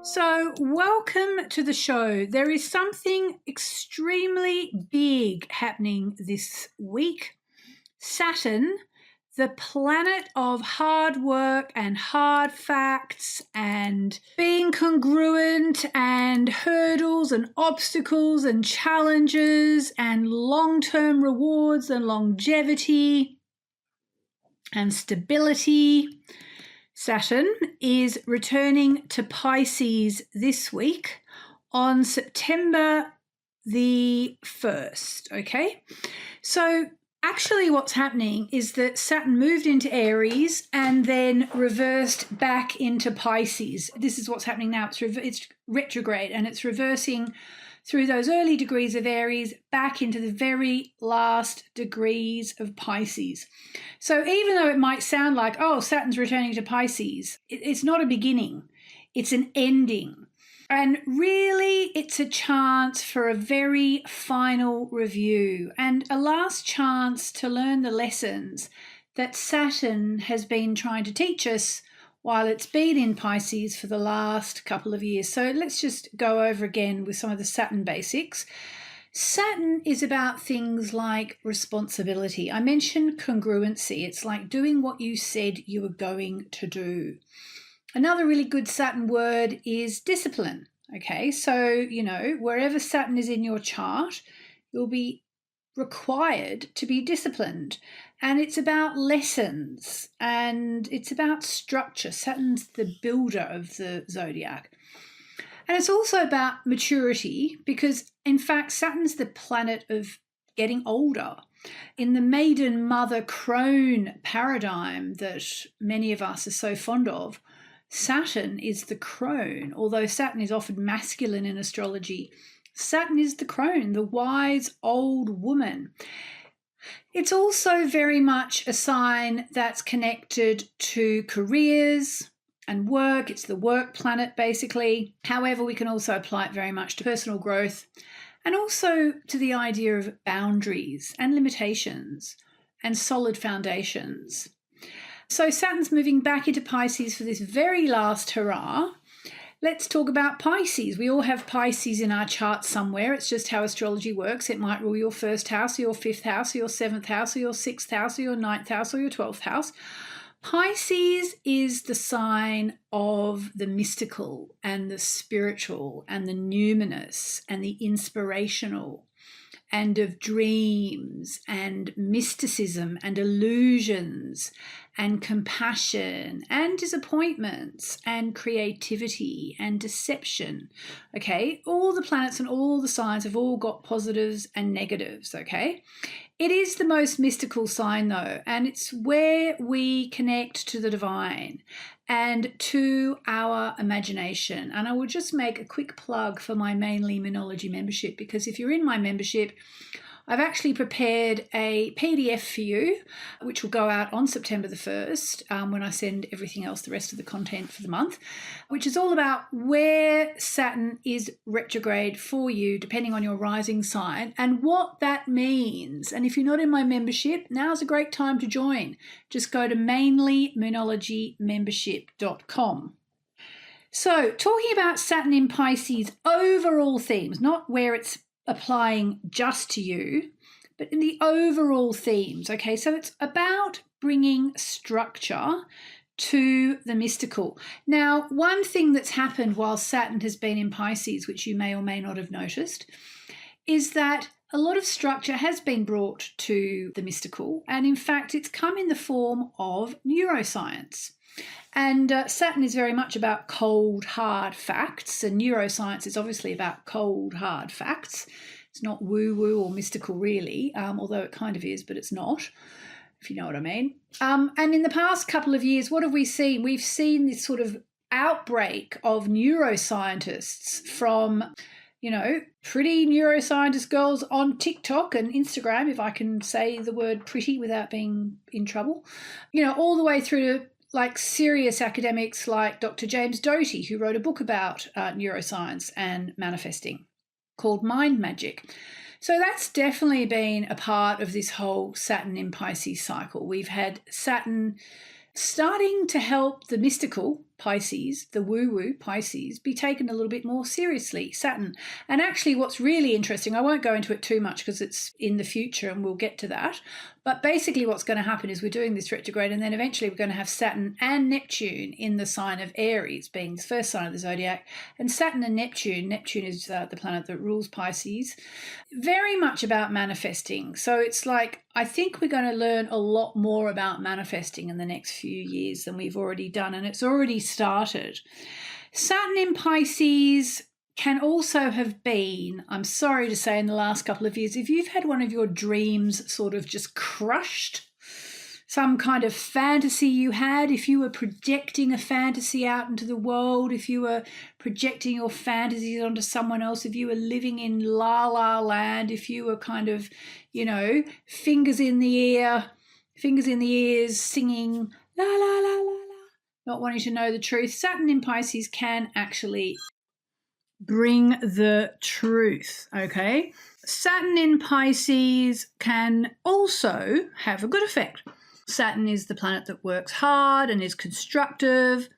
So, welcome to the show. There is something extremely big happening this week. Saturn, the planet of hard work and hard facts and being congruent and hurdles and obstacles and challenges and long-term rewards and longevity and stability. Saturn is returning to Pisces this week on September the 1st, okay? So actually what's happening is that Saturn moved into Aries and then reversed back into Pisces. This is what's happening now. It's retrograde and it's reversing through those early degrees of Aries back into the very last degrees of Pisces. So even though it might sound like, oh, Saturn's returning to Pisces, it's not a beginning, it's an ending. And really, it's a chance for a very final review and a last chance to learn the lessons that Saturn has been trying to teach us while it's been in Pisces for the last couple of years. So let's just go over again with some of the Saturn basics. Saturn is about things like responsibility. I mentioned congruency. It's like doing what you said you were going to do. Another really good Saturn word is discipline. Okay, so, wherever Saturn is in your chart, you'll be required to be disciplined. And it's about lessons and it's about structure. Saturn's the builder of the zodiac. And it's also about maturity because, in fact, Saturn's the planet of getting older. In the maiden mother crone paradigm that many of us are so fond of, Saturn is the crone. Although Saturn is often masculine in astrology, Saturn is the crone, the wise old woman. It's also very much a sign that's connected to careers and work. It's the work planet, basically. However, we can also apply it very much to personal growth and also to the idea of boundaries and limitations and solid foundations. So Saturn's moving back into Pisces for this very last hurrah. Let's talk about Pisces. We all have Pisces in our chart somewhere. It's just how astrology works. It might rule your first house, or your fifth house, or your seventh house, or your sixth house, or your ninth house, or your 12th house. Pisces is the sign of the mystical and the spiritual and the numinous and the inspirational and of dreams and mysticism and illusions and compassion and disappointments and creativity and deception, okay? All the planets and all the signs have all got positives and negatives, okay? It is the most mystical sign though, and it's where we connect to the divine and to our imagination. And I will just make a quick plug for my Mainly Monology membership, because if you're in my membership, I've actually prepared a PDF for you, which will go out on September the 1st when I send everything else, the rest of the content for the month, which is all about where Saturn is retrograde for you, depending on your rising sign, and what that means. And if you're not in my membership, now's a great time to join. Just go to mainlymonologymembership.com. So talking about Saturn in Pisces, overall themes, not where it's applying just to you, but in the overall themes. Okay, so it's about bringing structure to the mystical. Now, one thing that's happened while Saturn has been in Pisces, which you may or may not have noticed, is that a lot of structure has been brought to the mystical, and in fact it's come in the form of neuroscience. And Saturn is very much about cold, hard facts, and neuroscience is obviously about cold, hard facts. It's not woo-woo or mystical really, although it kind of is, but it's not, if you know what I mean. And in the past couple of years, what have we seen? We've seen this sort of outbreak of neuroscientists from, pretty neuroscientist girls on TikTok and Instagram, if I can say the word pretty without being in trouble, all the way through to like serious academics like Dr. James Doty, who wrote a book about neuroscience and manifesting called Mind Magic. So that's definitely been a part of this whole Saturn in Pisces cycle. We've had Saturn starting to help the mystical Pisces, the woo-woo Pisces, be taken a little bit more seriously, Saturn. And actually what's really interesting, I won't go into it too much because it's in the future and we'll get to that, but basically what's going to happen is we're doing this retrograde and then eventually we're going to have Saturn and Neptune in the sign of Aries, being the first sign of the zodiac. And Saturn and Neptune is the planet that rules Pisces, very much about manifesting. So it's like, I think we're going to learn a lot more about manifesting in the next few years than we've already done, and it's already started. Saturn in Pisces can also have been, I'm sorry to say, in the last couple of years, if you've had one of your dreams sort of just crushed, some kind of fantasy you had, if you were projecting a fantasy out into the world, if you were projecting your fantasies onto someone else, if you were living in la la land, if you were kind of, fingers in the ears, singing la la la la la, not wanting to know the truth, Saturn in Pisces can actually bring the truth, okay? Saturn in Pisces can also have a good effect. Saturn is the planet that works hard and is constructive.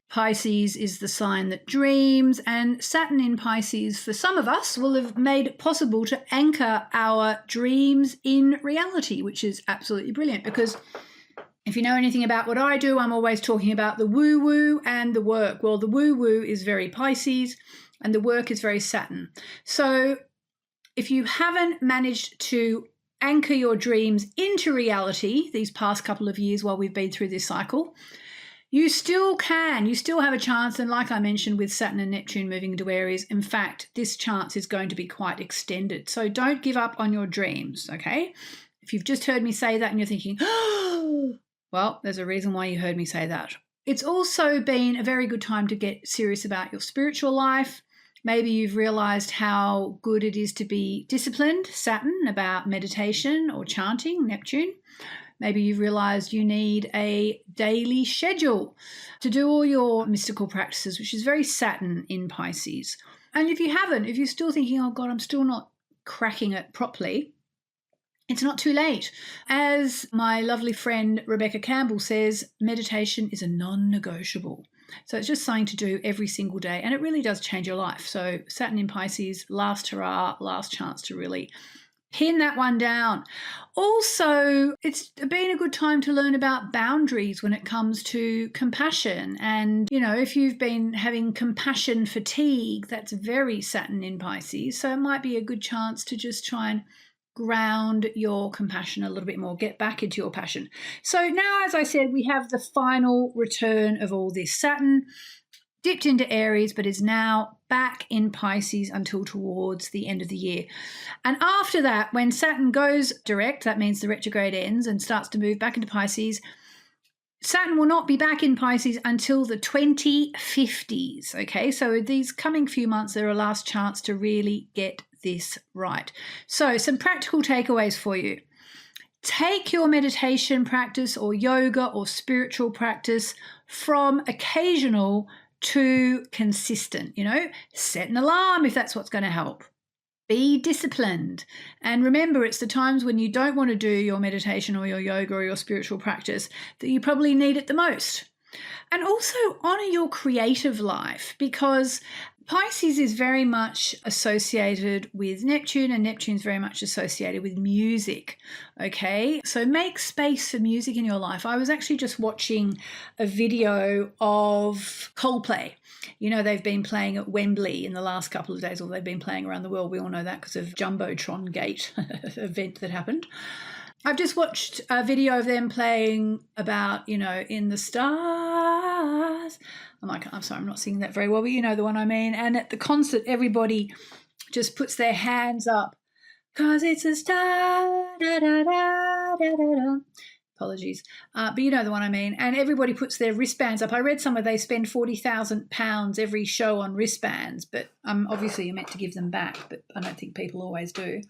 Pisces is the sign that dreams, and Saturn in Pisces, for some of us, will have made it possible to anchor our dreams in reality, which is absolutely brilliant, because if you know anything about what I do, I'm always talking about the woo-woo and the work. Well, the woo-woo is very Pisces and the work is very Saturn. So if you haven't managed to anchor your dreams into reality these past couple of years while we've been through this cycle, you still can. You still have a chance. And like I mentioned with Saturn and Neptune moving into Aries, in fact, this chance is going to be quite extended. So don't give up on your dreams, okay? If you've just heard me say that and you're thinking, oh, well, there's a reason why you heard me say that. It's also been a very good time to get serious about your spiritual life. Maybe you've realized how good it is to be disciplined, Saturn, about meditation or chanting, Neptune. Maybe you've realized you need a daily schedule to do all your mystical practices, which is very Saturn in Pisces. And if you haven't, if you're still thinking, oh God, I'm still not cracking it properly, it's not too late. As my lovely friend Rebecca Campbell says, meditation is a non-negotiable. So it's just something to do every single day, and it really does change your life. So Saturn in Pisces, last hurrah, last chance to really pin that one down. Also, it's been a good time to learn about boundaries when it comes to compassion. And, if you've been having compassion fatigue, that's very Saturn in Pisces. So it might be a good chance to just try and ground your compassion a little bit more, get back into your passion. So now, as I said, we have the final return of all this. Saturn dipped into Aries, but is now back in Pisces until towards the end of the year. And after that, when Saturn goes direct, that means the retrograde ends and starts to move back into Pisces, Saturn will not be back in Pisces until the 2050s, okay? So these coming few months, they're a last chance to really get this right. So some practical takeaways for you. Take your meditation practice or yoga or spiritual practice from occasional to consistent, set an alarm if that's what's going to help. Be disciplined. And remember, it's the times when you don't want to do your meditation or your yoga or your spiritual practice that you probably need it the most. And also honor your creative life, because Pisces is very much associated with Neptune, and Neptune's very much associated with music, okay? So make space for music in your life. I was actually just watching a video of Coldplay. They've been playing at Wembley in the last couple of days, or they've been playing around the world. We all know that because of Jumbotron Gate event that happened. I've just watched a video of them playing about, in the stars. I'm sorry, I'm not singing that very well, but you know the one I mean. And at the concert, everybody just puts their hands up because it's a star. Da, da, da, da, da, da. Apologies. But you know the one I mean. And everybody puts their wristbands up. I read somewhere they spend £40,000 every show on wristbands, but obviously you're meant to give them back, but I don't think people always do.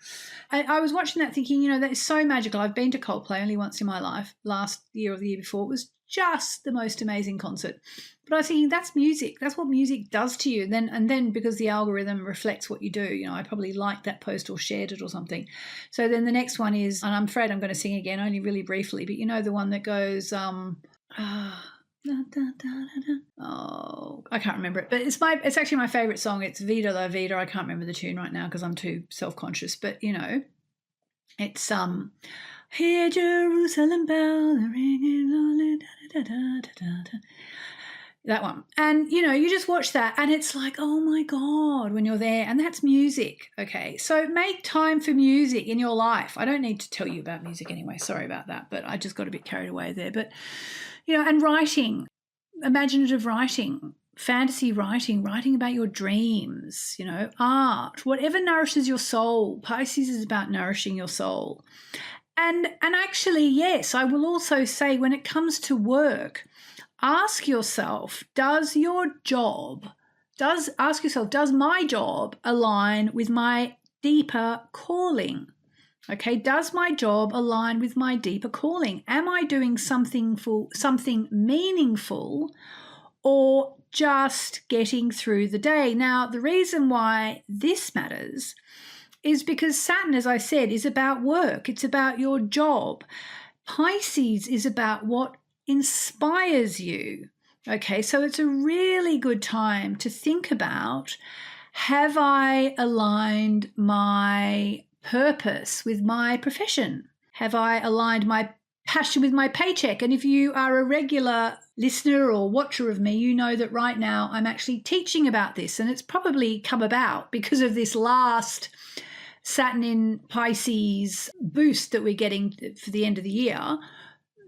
And I was watching that thinking, that is so magical. I've been to Coldplay only once in my life, last year or the year before. It was just the most amazing concert. But I was thinking, that's music. That's what music does to you. And then because the algorithm reflects what you do, I probably liked that post or shared it or something. So then the next one is, and I'm afraid I'm going to sing again, only really briefly, but the one that goes, Oh, I can't remember it, but it's actually my favorite song. It's Vida La Vida. I can't remember the tune right now because I'm too self-conscious, but it's Hear Jerusalem bell ringing, da, da, da, da, da. That one. And you just watch that and it's like, oh my God, when you're there, and that's music. Okay, so make time for music in your life. I don't need to tell you about music anyway, sorry about that, but I just got a bit carried away there. But and writing, imaginative writing, fantasy writing, writing about your dreams, art, whatever nourishes your soul. Pisces is about nourishing your soul. And actually, yes, I will also say, when it comes to work, ask yourself, does my job align with my deeper calling? Okay, does my job align with my deeper calling? Am I doing something meaningful, or just getting through the day? Now, the reason why this matters is because Saturn, as I said, is about work. It's about your job. Pisces is about what inspires you. Okay, so it's a really good time to think about, have I aligned my purpose with my profession? Have I aligned my passion with my paycheck? And if you are a regular listener or watcher of me, you know that right now I'm actually teaching about this, and it's probably come about because of this last Saturn in Pisces boost that we're getting for the end of the year.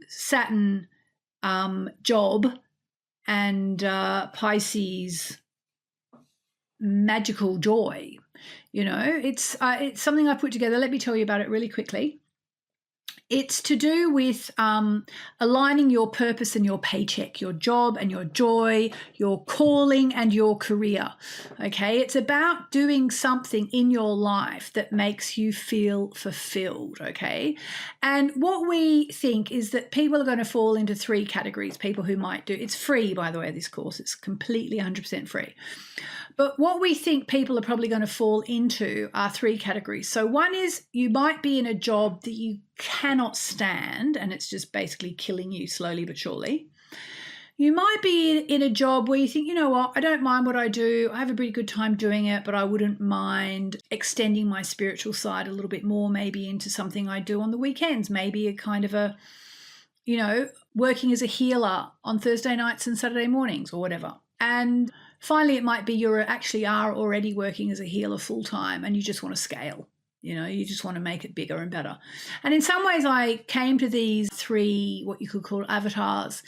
Saturn job and Pisces magical joy. It's something I put together. Let me tell you about it really quickly. It's to do with aligning your purpose and your paycheck, your job and your joy, your calling and your career. Okay, it's about doing something in your life that makes you feel fulfilled. Okay, and what we think is that people are going to fall into three categories. People who might do, it's free, by the way, this course, it's completely 100% free. But what we think people are probably going to fall into are three categories. So one is, you might be in a job that you cannot stand and it's just basically killing you slowly but surely. You might be in a job where you think, you know what, I don't mind what I do. I have a pretty good time doing it, but I wouldn't mind extending my spiritual side a little bit more, maybe into something I do on the weekends, maybe a kind of a, working as a healer on Thursday nights and Saturday mornings or whatever. And finally, it might be you actually are already working as a healer full time and you just want to scale. You just want to make it bigger and better. And in some ways, I came to these three, what you could call avatars,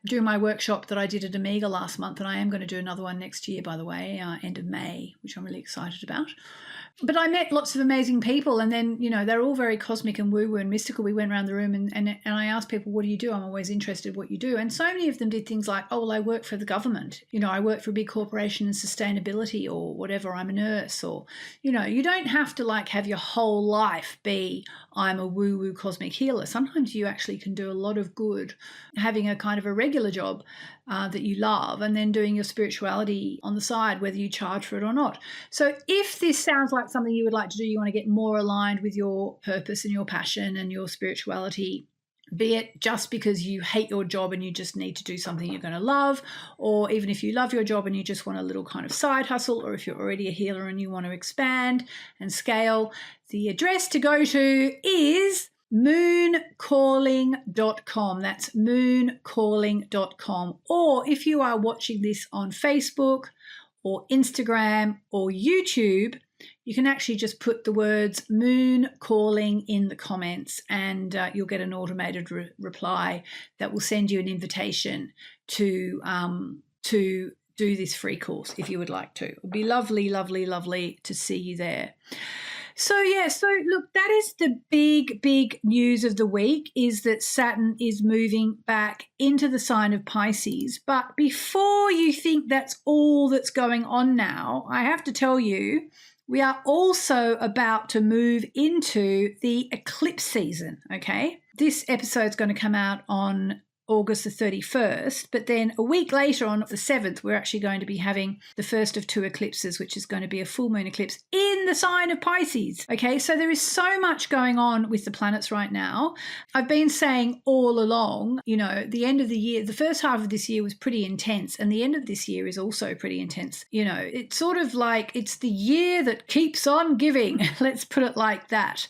during my workshop that I did at Omega last month. And I am going to do another one next year, by the way, end of May, which I'm really excited about. But I met lots of amazing people, and then, they're all very cosmic and woo-woo and mystical. We went around the room and I asked people, what do you do? I'm always interested in what you do. And so many of them did things like, oh, well, I work for the government. I work for a big corporation in sustainability or whatever. I'm a nurse, or, you don't have to have your whole life be, I'm a woo-woo cosmic healer. Sometimes you actually can do a lot of good having a kind of a regular job that you love, and then doing your spirituality on the side, whether you charge for it or not. So if this sounds like something you would like to do, you want to get more aligned with your purpose and your passion and your spirituality, be it just because you hate your job and you just need to do something you're going to love, or even if you love your job and you just want a little kind of side hustle, or if you're already a healer and you want to expand and scale, the address to go to is mooncalling.com. That's mooncalling.com. Or if you are watching this on Facebook or Instagram or YouTube, you can actually just put the words Moon Calling in the comments, and you'll get an automated reply that will send you an invitation to do this free course if you would like to. It would be lovely, lovely, lovely to see you there. So look, that is the big news of the week, is that Saturn is moving back into the sign of Pisces. But before you think that's all that's going on now, I have to tell you, we are also about to move into the eclipse season, okay? This episode is going to come out on August the 31st, but then a week later on the 7th, we're actually going to be having the first of 2 eclipses, which is going to be a full moon eclipse in the sign of Pisces. Okay, so there is so much going on with the planets right now. I've been saying all along, the end of the year, the first half of this year was pretty intense, and the end of this year is also pretty intense. It's sort of like it's the year that keeps on giving. Let's put it like that.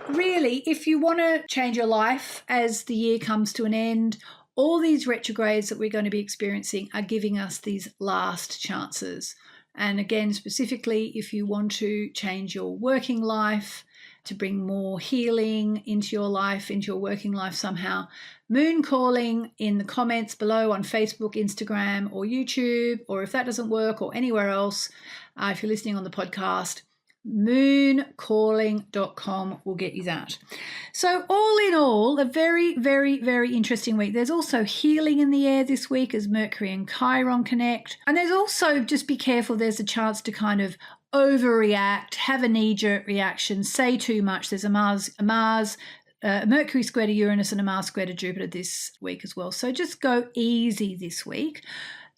Really, if you want to change your life as the year comes to an end, all these retrogrades that we're going to be experiencing are giving us these last chances. And again, specifically, if you want to change your working life, to bring more healing into your life, into your working life somehow, moon calling in the comments below on Facebook, Instagram, or YouTube, or if that doesn't work, or anywhere else, if you're listening on the podcast, mooncalling.com will get you that. So all in all, a very, very, very interesting week. There's also healing in the air this week as Mercury and Chiron connect. And there's also, just be careful, there's a chance to kind of overreact, have a knee-jerk reaction, say too much. There's a Mercury square to Uranus and a Mars square to Jupiter this week as well. So just go easy this week.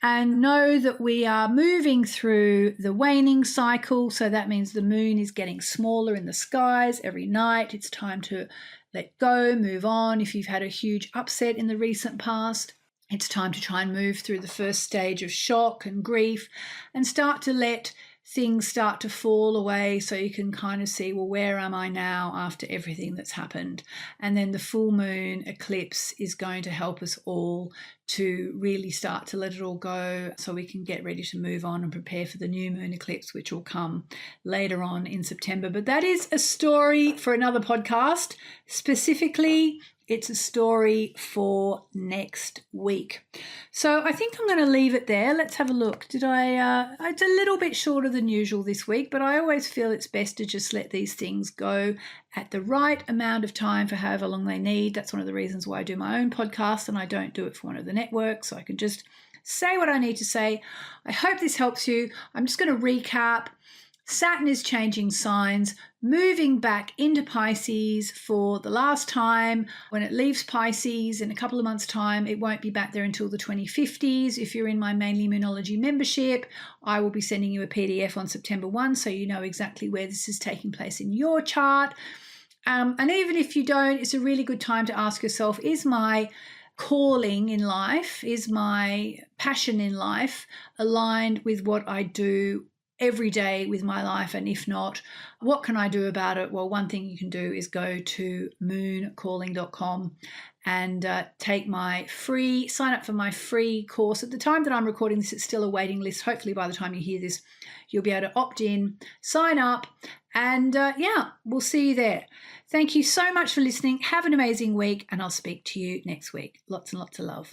And know that we are moving through the waning cycle. So that means the moon is getting smaller in the skies every night. It's time to let go, move on. If you've had a huge upset in the recent past, it's time to try and move through the first stage of shock and grief and start to let things start to fall away, so you can kind of see, well, where am I now after everything that's happened? And then the full moon eclipse is going to help us all to really start to let it all go, so we can get ready to move on and prepare for the new moon eclipse, which will come later on in September. But that is a story for another podcast. Specifically, it's a story for next week. So I think I'm going to leave it there. Let's have a look. It's a little bit shorter than usual this week, but I always feel it's best to just let these things go at the right amount of time for however long they need. That's one of the reasons why I do my own podcast and I don't do it for one of the networks, so I can just say what I need to say. I hope this helps you. I'm just going to recap. Saturn is changing signs, moving back into Pisces for the last time. When it leaves Pisces in a couple of months' time, it won't be back there until the 2050s. If you're in my Mainly Moonology membership, I will be sending you a PDF on September 1, so you know exactly where this is taking place in your chart. And even if you don't, it's a really good time to ask yourself, is my calling in life, is my passion in life aligned with what I do every day with my life? And if not, what can I do about it? Well, one thing you can do is go to mooncalling.com and sign up for my free course. At the time that I'm recording this, it's still a waiting list. Hopefully by the time you hear this, you'll be able to opt in, sign up, and we'll see you there. Thank you so much for listening. Have an amazing week, and I'll speak to you next week. Lots and lots of love.